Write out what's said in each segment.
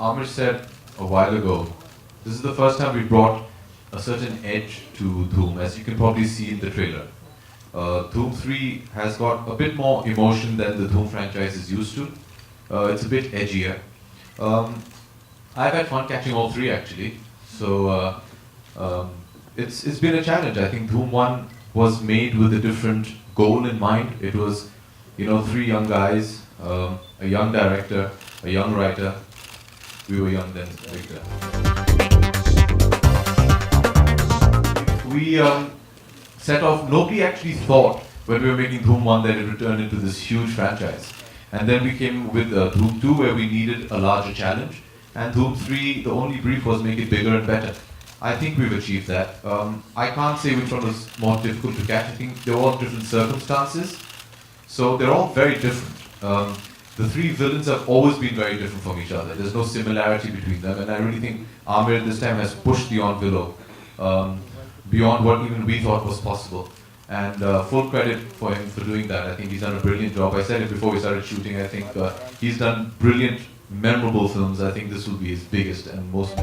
Aamir said a while ago, this is the first time we brought a certain edge to Dhoom, as you can probably see in the trailer. Dhoom 3 has got a bit more emotion than the Dhoom franchise is used to. It's a bit edgier. I've had fun catching all three actually. So it's been a challenge. I think Dhoom 1 was made with a different goal in mind. It was, three young guys, a young director, a young writer. We were young then, Victor. We set off, nobody actually thought when we were making Dhoom 1 that it would turn into this huge franchise. And then we came with Dhoom 2 where we needed a larger challenge. And Dhoom 3, the only brief was make it bigger and better. I think we've achieved that. I can't say which one was more difficult to catch. I think they're all different circumstances. So they're all very different. The three villains have always been very different from each other. There's no similarity between them. And I really think Aamir this time has pushed the envelope beyond what even we thought was possible. And full credit for him for doing that. I think he's done a brilliant job. I said it before we started shooting. I think he's done brilliant, memorable films. I think this will be his biggest and most.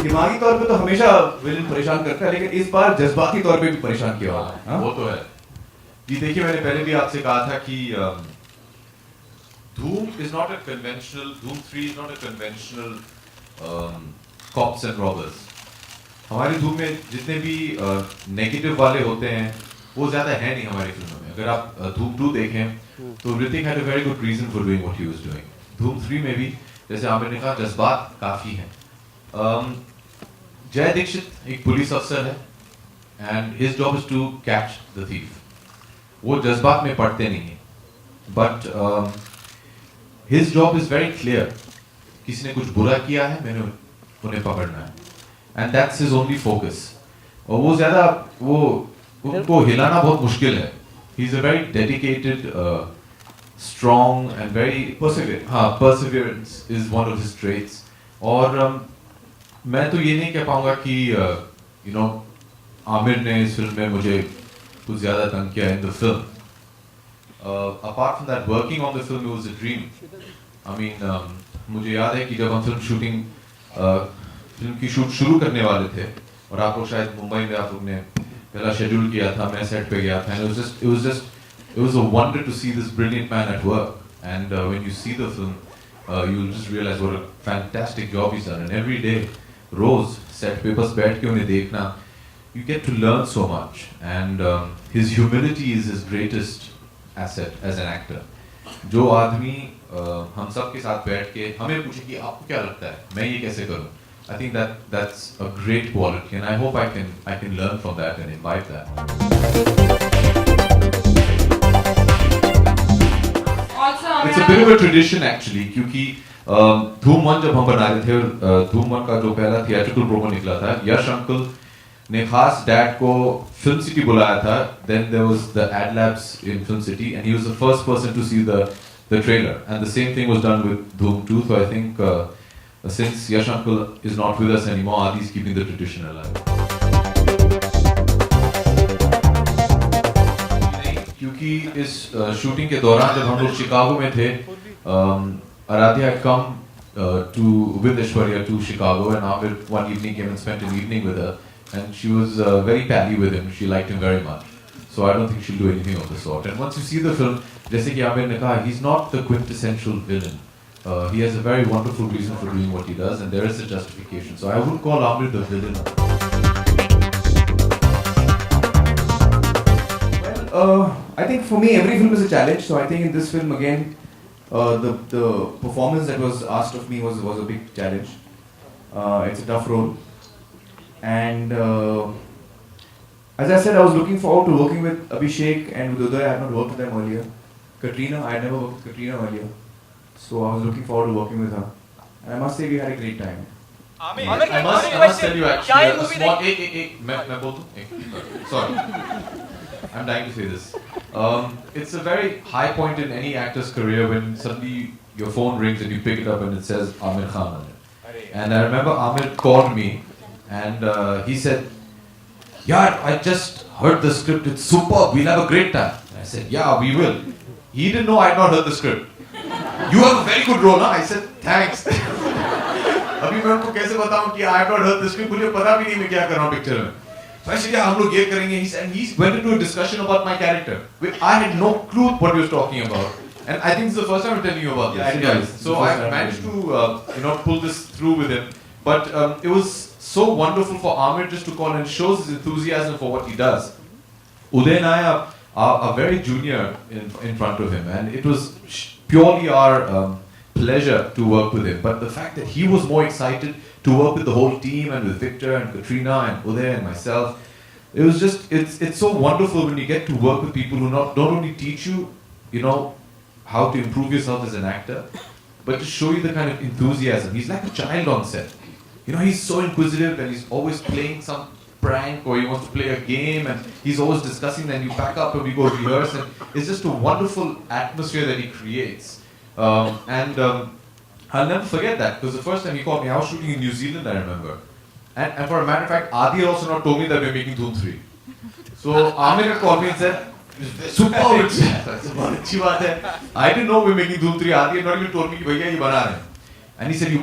दिमागी तौर पे तो हमेशा villain परेशान करता है, लेकिन इस बार जज्बाती तौर पे भी परेशान किया होगा। वो तो है। जी देखिए, मैंने पहले भी आपसे कहा था कि Dhoom is not a conventional. Dhoom 3 is not a conventional cops and robbers. हमारे धूम में जितने भी नेगेटिव वाले होते हैं वो ज़्यादा है नहीं हमारी फिल्मों में. अगर आप धूम 2 देखें तो Hrithik had a very good reason for doing what he was doing. धूम 3 में भी जैसे आमिर ने कहा जज्बात काफ़ी हैं. जय दीक्षित एक पुलिस अफसर है and his job is to catch the thief. वो जज्बात में पड़ते नहीं हैं. But his job is very clear. किसी ने कुछ बुरा किया है, मैंने उन्हें पकड़ना है. And that's his only focus. और वो ज़्यादा उनको हिलाना बहुत मुश्किल है. He's a very dedicated, strong and very perseverant. हाँ, perseverance is one of his traits. और मैं तो ये नहीं कह पाऊँगा कि आमिर ने इस फिल्म में मुझे कुछ ज़्यादा तंग किया in the film. Apart from that, working on the film it was a dream. I mean, मुझे याद है कि जब हम फिल्म की शूट शुरू करने वाले थे और आप लोग शायद मुंबई में आप लोग ने पहला शेड्यूल किया था, मैं सेट पे गया था, and it was a wonder to see this brilliant man at work. And when you see the film, you'll just realize what a fantastic job he's done. And every day, रोज set पे बस बैठ के उन्हें देखना, you get to learn so much. And his humility is his greatest asset as an actor. जो आदमी हम सब के साथ बैठ के हमें पूछे कि आपको क्या लगता है, मैं ये कैसे करूं, I think that's a great quality, and I hope I can learn from that and imbibe that. It's a bit of a tradition actually, क्योंकि Dhoom 1 जब हम बना रहे थे, Dhoom 1 का जो पहला थिएट्रिकल प्रोमो निकला था, यश अंकल ने खास डैड को फिल्म सिटी बुलाया था. Then there was the ad labs in Film City, and he was the first person to see the trailer. And the same thing was done with Dhoom 2. So I think since Yash uncle is not with us anymore, Adi is keeping the tradition alive. क्योंकि इस shooting के दौरान जब हम लोग Chicago में थे, Aradhya had come with Aishwarya to Chicago, and Aamir one evening came and spent an evening with her, and she was very pally with him. She liked him very much. So I don't think she'll do anything of the sort. And once you see the film, जैसे कि आमिर ने कहा, he's not the quintessential villain. He has a very wonderful reason for doing what he does, and there is a justification. So I would call Aamir the villain. Well, I think for me every film is a challenge. So I think in this film again, the performance that was asked of me was a big challenge. It's a tough role, and as I said, I was looking forward to working with Abhishek and with Uday. I had not worked with them earlier. Katrina, I had never worked with Katrina earlier, so I was looking forward to working with her. And I must say we had a great time. Aamir, I must tell you actually a small. मैं बोल दूँ? Sorry. I'm dying to say this. It's a very high point in any actor's career when suddenly your phone rings and you pick it up and it says Aamir Khan on it. And I remember Aamir called me and he said, "Yeah, I just heard the script. It's superb. We'll have a great time." I said, "Yeah, we will." He didn't know I had not heard the script. You have a very good role, huh? I said, thanks. अभी मैं उनको कैसे बताऊं कि I have not heard the script, मुझे पता भी नहीं मैं क्या कर रहा हूं पिक्चर में. So I said, yeah, हम लोग ये करेंगे. He went into a discussion about my character. I had no clue what he was talking about. And I think this is the first time I'm telling you about this. Yeah, So I managed to pull this through with him. But it was so wonderful for Aamir just to call and shows his enthusiasm for what he does. Uday and I are very junior in front of him, and it was purely our pleasure to work with him. But the fact that he was more excited to work with the whole team and with Victor and Katrina and Uday and myself, it was just, it's so wonderful when you get to work with people who don't only teach you, how to improve yourself as an actor, but to show you the kind of enthusiasm. He's like a child on set. He's so inquisitive and he's always playing some prank or he wants to play a game and he's always discussing, and you pack up and we go rehearse, and it's just a wonderful atmosphere that he creates. I'll never forget that, because the first time he called me, I was shooting in New Zealand, I remember. And for a matter of fact, Adi had also not told me that we're making Dhoom 3. So Aamir had called me and said, super, I didn't know we're making Dhoom 3. Adi had not even told me कि भैया ये बना रहे हैं. And he said, we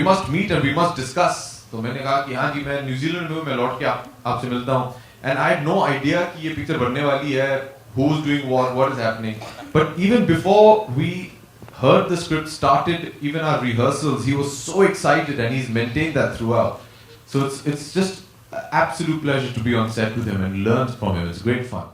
must meet and we must discuss. तो मैंने कहा कि हाँ जी, मैं न्यूजीलैंड में हूँ, मैं लौट के आपसे मिलता हूँ. And I had no idea कि ये पिक्चर बनने वाली है, who's doing what is happening. But even before we heard the script started, even our rehearsals, he was so excited and he's maintained that throughout. So it's just an absolute pleasure to be on set with him and learn from him. It's great fun.